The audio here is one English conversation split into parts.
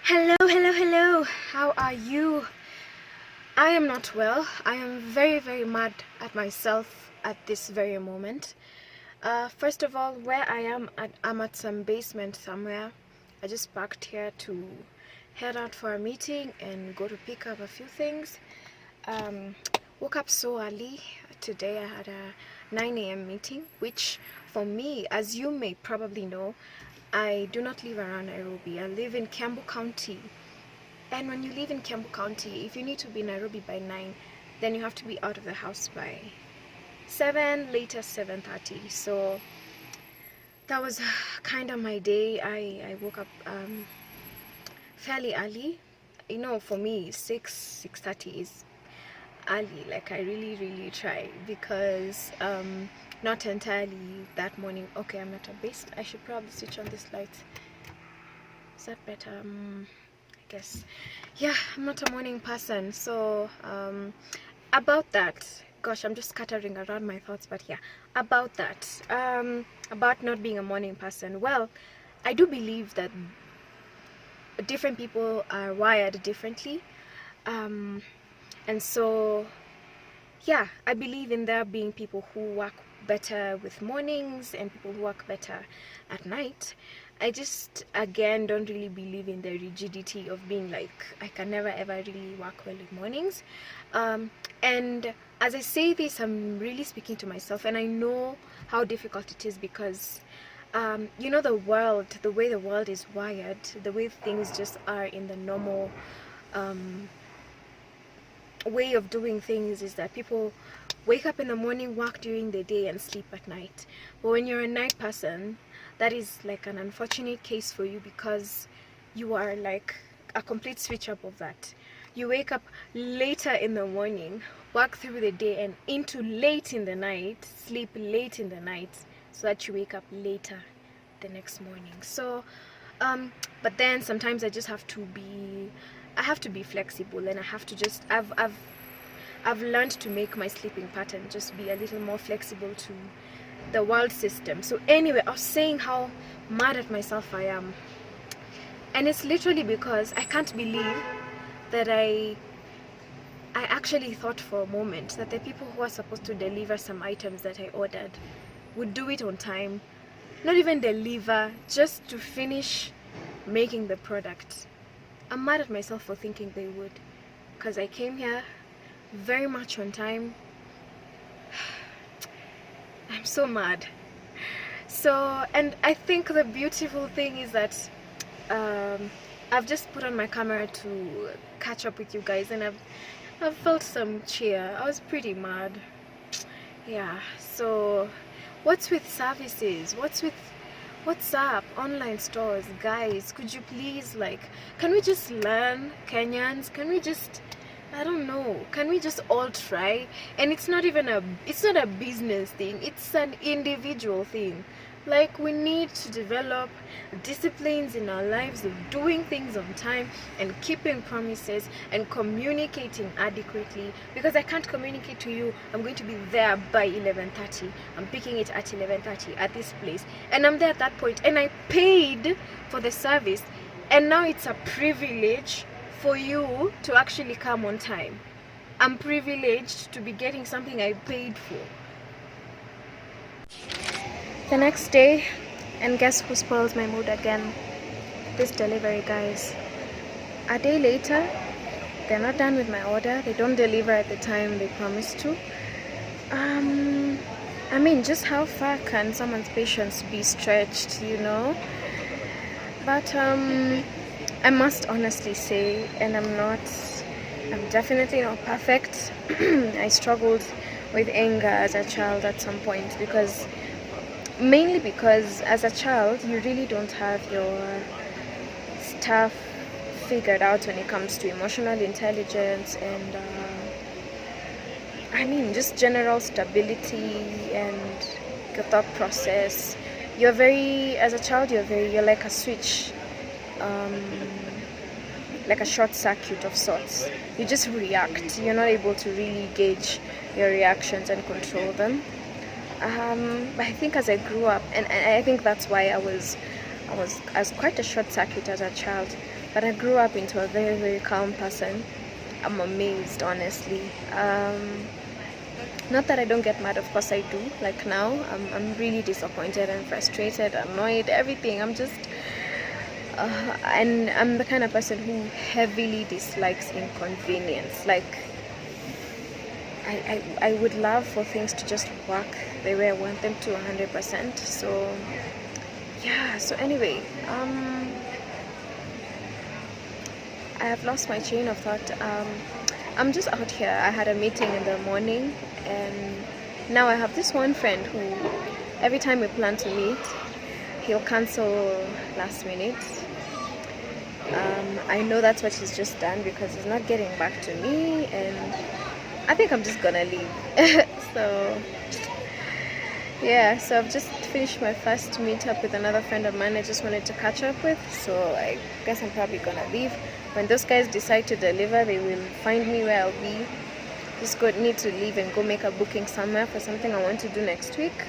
Hello, hello, hello. How are you? I am not well. I am very, very mad at myself at this very moment. First of all, where I'm at some basement somewhere. I just parked here to head out for a meeting and go to pick up a few things. Um, Woke up so early. Today I had a 9 a.m. meeting, which for me, as you may probably know, I do not live around Nairobi. I live in Kiambu County. And when you live in Kiambu County, if you need to be in Nairobi by 9, then you have to be out of the house by 7, latest 7:30. So that was kind of my day. I woke up fairly early. You know, for me, 6:30 is early. Like, I really try because not entirely that morning. Okay, I'm not a beast. I should probably switch on this light. Is that better? I guess. Yeah, I'm not a morning person. So about that, gosh, I'm just scattering around my thoughts, but yeah, about that, about not being a morning person. Well, I do believe that different people are wired differently, and so yeah, I believe in there being people who work better with mornings and people who work better at night. I just, again, don't really believe in the rigidity of being like, I can never ever really work well in mornings. And as I say this, I'm really speaking to myself, and I know how difficult it is because you know, the way the world is wired, the way things just are in the normal way of doing things is that people wake up in the morning, work during the day, and sleep at night. But when you're a night person, that is like an unfortunate case for you because you are like a complete switch up of that. You wake up later in the morning, work through the day, and into late in the night, sleep late in the night, so that you wake up later the next morning. So but then sometimes I just have to be flexible, and I have to just I've learned to make my sleeping pattern just be a little more flexible to the world system. So anyway, I was saying how mad at myself I am, and it's literally because I can't believe that I actually thought for a moment that the people who are supposed to deliver some items that I ordered would do it on time. Not even deliver, just to finish making the product. I'm mad at myself for thinking they would, because I came here very much on time. I'm so mad. So, and I think the beautiful thing is that I've just put on my camera to catch up with you guys, and I've felt some cheer. I was pretty mad. Yeah, so what's with services? What's up? Online stores, guys, could you please, like, can we just learn? Kenyans, can we just, I don't know, can we just all try? And it's not a business thing, it's an individual thing. Like, we need to develop disciplines in our lives of doing things on time and keeping promises and communicating adequately, because I can't communicate to you I'm going to be there by 11:30, I'm picking it at 11:30 at this place, and I'm there at that point, and I paid for the service, and now it's a privilege for you to actually come on time. I'm privileged to be getting something I paid for. The next day, and guess who spoils my mood again? This delivery guys. A day later, they're not done with my order. They don't deliver at the time they promised to. I mean, just how far can someone's patience be stretched, you know? But I must honestly say, and I'm definitely not perfect. I struggled with anger as a child at some point, mainly because as a child you really don't have your stuff figured out when it comes to emotional intelligence and I mean just general stability and your thought process. As a child you're like a switch, like a short circuit of sorts. You just react. You're not able to really gauge your reactions and control them. I think as I grew up, and I think that's why I was quite a short circuit as a child. but I grew up into a very, very calm person. I'm amazed, honestly. Not that I don't get mad, of course I do. Like now, I'm really disappointed and frustrated, annoyed, everything. And I'm the kind of person who heavily dislikes inconvenience. Like, I would love for things to just work the way I want them to 100%. So, yeah, so anyway, I have lost my chain of thought. I'm just out here. I had a meeting in the morning, and now I have this one friend who, every time we plan to meet, he'll cancel last minute. I know that's what he's just done because he's not getting back to me, and I think I'm just gonna leave. So yeah, so I've just finished my first meetup with another friend of mine I just wanted to catch up with, so I guess I'm probably gonna leave. When those guys decide to deliver, they will find me where I'll be. Just need to leave and go make a booking somewhere for something I want to do next week.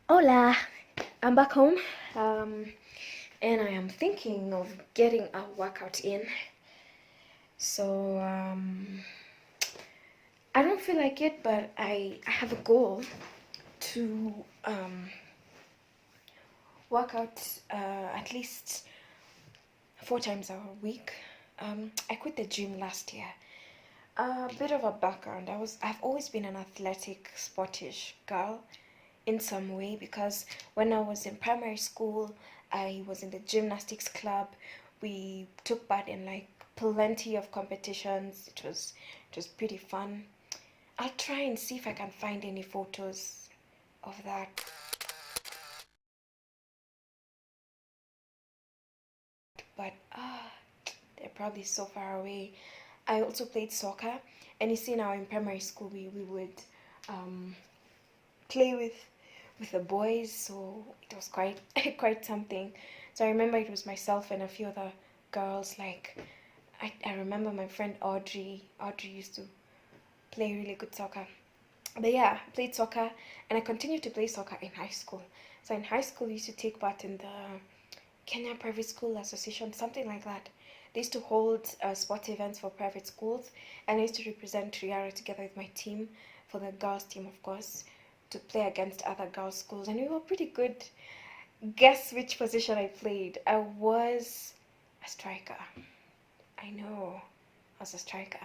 Hola, I'm back home, and I am thinking of getting a workout in. So I don't feel like it, but I have a goal to work out at least 4 times a week. I quit the gym last year. A bit of a background. I've always been an athletic, sportish girl in some way, because when I was in primary school, I was in the gymnastics club. We took part in like plenty of competitions. It was pretty fun. I'll try and see if I can find any photos of that. But they're probably so far away. I also played soccer, and you see now in primary school we would play with the boys, so it was quite quite something. So I remember it was myself and a few other girls. Like I remember my friend Audrey used to play really good soccer. But yeah, I played soccer, and I continued to play soccer in high school. So in high school, we used to take part in the Kenya Private School Association, something like that. They used to hold sports events for private schools, and I used to represent Heeyyaaa together with my team, for the girls team of course, to play against other girls schools, and we were pretty good. Guess which position I played? I was a striker. I know, I was a striker.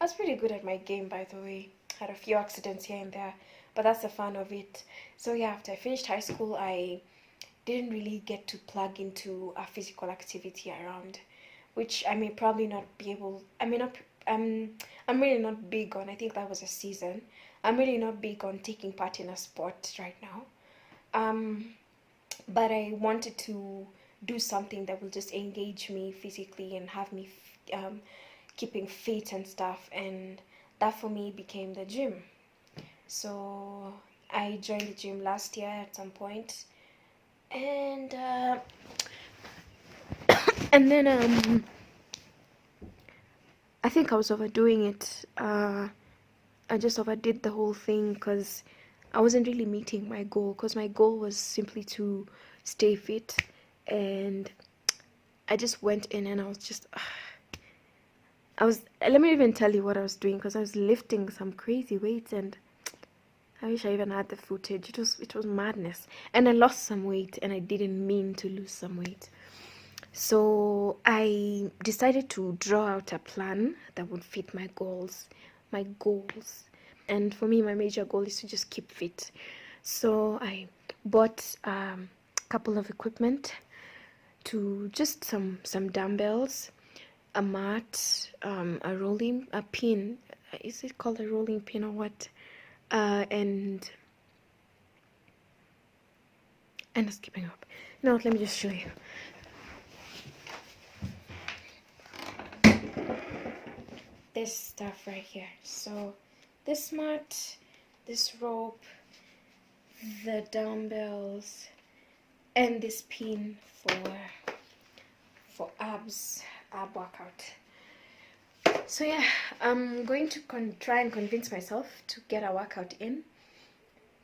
I was pretty good at my game, by the way. Had a few accidents here and there, but that's the fun of it. So yeah, after I finished high school, I didn't really get to plug into a physical activity around, which I may probably not be able. I may not. I'm really not big on. I think that was a season. I'm really not big on taking part in a sport right now. But I wanted to do something that will just engage me physically and have me keeping fit and stuff, and that for me became the gym. So I joined the gym last year at some point, and then I think I was overdoing it. I just overdid the whole thing because I wasn't really meeting my goal, because my goal was simply to stay fit, and I just went in and I was just let me even tell you what I was doing, because I was lifting some crazy weights, and I wish I even had the footage. It was madness, and I lost some weight, and I didn't mean to lose some weight. So I decided to draw out a plan that would fit my goals. And for me, my major goal is to just keep fit. So I bought a couple of equipment to just some dumbbells, a mat, a pin. Is it called a rolling pin or what? And it's keeping up. No, let me just show you. This stuff right here. So this mat, this rope, the dumbbells, and this pin for ab workout. So yeah, I'm going to try and convince myself to get a workout in,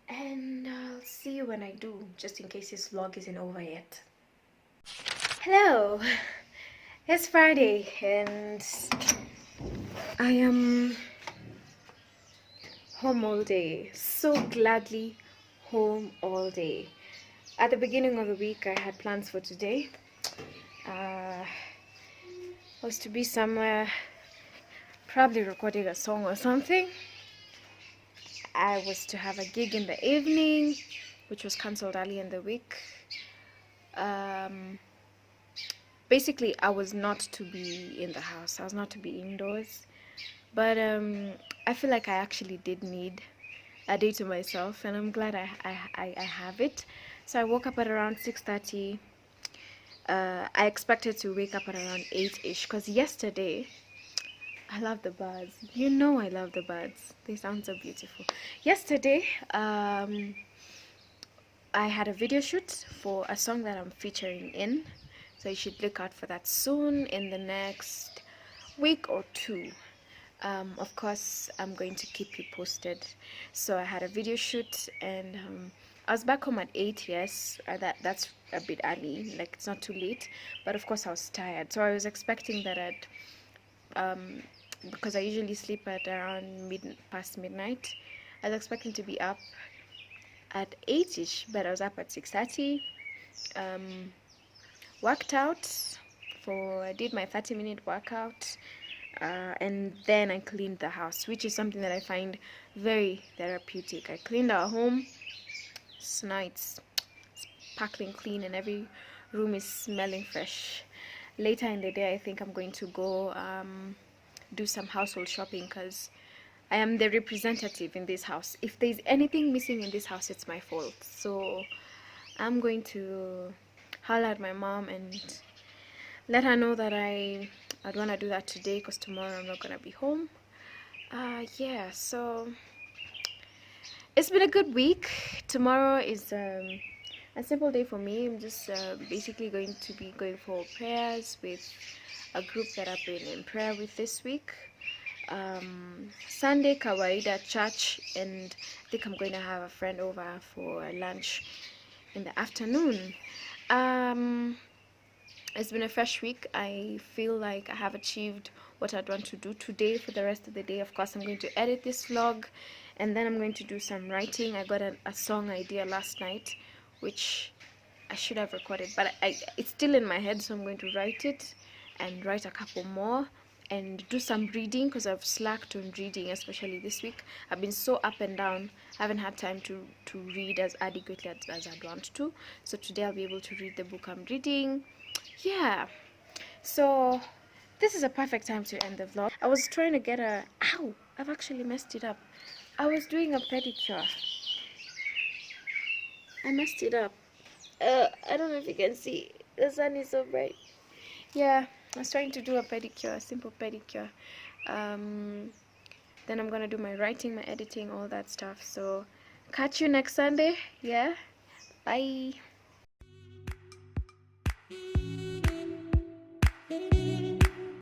and I'll see you when I do, just in case this vlog isn't over yet. Hello, it's Friday and I am home all day, so gladly home all day. At the beginning of the week I had plans for today. Was to be somewhere, probably recording a song or something. I was to have a gig in the evening, which was cancelled early in the week. Basically I was not to be in the house, I was not to be indoors, but I feel like I actually did need a day to myself, and I'm glad I have it. So I woke up at around 6:30. I expected to wake up at around 8-ish, because yesterday, I love the birds. You know I love the birds. They sound so beautiful. Yesterday, I had a video shoot for a song that I'm featuring in. So you should look out for that soon, in the next week or two. Of course, I'm going to keep you posted. So I had a video shoot, and I was back home at 8. Yes, that's a bit early, like it's not too late, but of course I was tired, so I was expecting that I'd because I usually sleep at around past midnight, I was expecting to be up at 8-ish, but I was up at 6:30. Worked out I did my 30-minute workout, and then I cleaned the house, which is something that I find very therapeutic. I cleaned our home, so now it's sparkling clean and every room is smelling fresh. Later in the day I think I'm going to go do some household shopping, because I am the representative in this house. If there's anything missing in this house, it's my fault. So I'm going to holler at my mom and let her know that I'd want to do that today, because tomorrow I'm not gonna be home. Yeah, so it's been a good week. Tomorrow is a simple day for me. I'm just basically going to be going for prayers with a group that I've been in prayer with this week. Sunday, Karwirwa at church, and I think I'm going to have a friend over for lunch in the afternoon. It's been a fresh week. I feel like I have achieved what I'd want to do today for the rest of the day. Of course, I'm going to edit this vlog, and then I'm going to do some writing. I got a song idea last night, which I should have recorded, but it's still in my head, so I'm going to write it and write a couple more and do some reading, because I've slacked on reading, especially this week. I've been so up and down. I haven't had time to read as adequately as I'd want to. So today I'll be able to read the book I'm reading. Yeah, so this is a perfect time to end the vlog. I was trying to get ow, I've actually messed it up. I was doing a pedicure. I messed it up. I don't know if you can see, the sun is so bright. Yeah, I was trying to do a pedicure, a simple pedicure. Then I'm gonna do my writing, my editing, all that stuff. So catch you next Sunday. Yeah, bye.